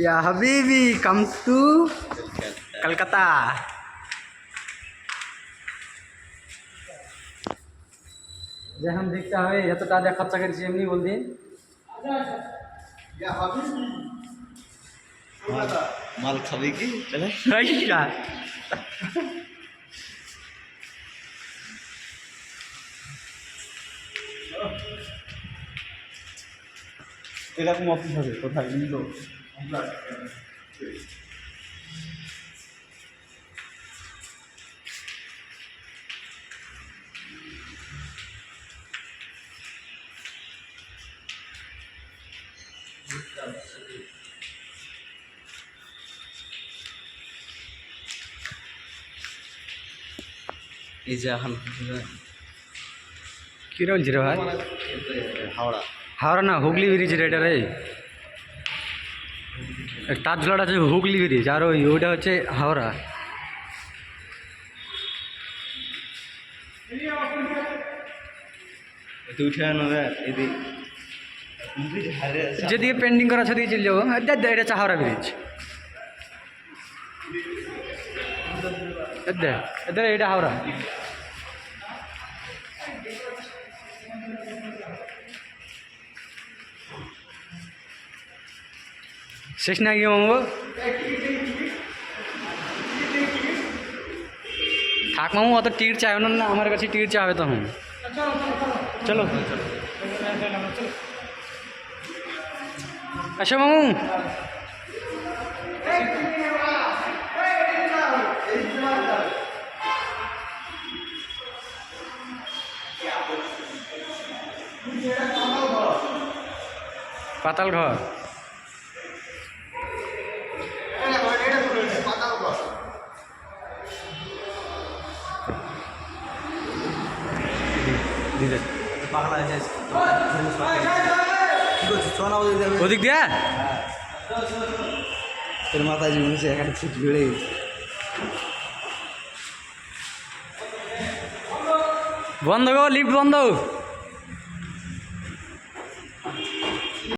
या Habibi come to Calcutta. যে हम দেখতে হবে এত টাকা খরচা করেছি এমনি বল দিন মাল খাবি কি চলে এরকম অফিস হবে কোথায় নিল এই যে এখন কী বলছি রে ভাই? হাওড়া হাওড়া না হুগলি ব্রিজ রে এটা রে। তাজলাটা আছে হুগলি ব্রিজ আর ওইটা হচ্ছে হাওড়া। তুই উঠে আনো এদিকে যেদিকে পেন্ডিং করা সেদিকে চলে যাবো। এটা হচ্ছে হাওড়া ব্রিজ। এটা হাওড়া। শেষ না গিয়ে মামু থাক মামু অত টিকিট চাই না আমার কাছে টিকিট চাবে তখন চলো আসো মামু পাতাল ঘর ওদিক দিয়া তোর মাথায় জিনিস এখানে ছুটি বেড়ে বন্ধ গো লিফট বন্ধ।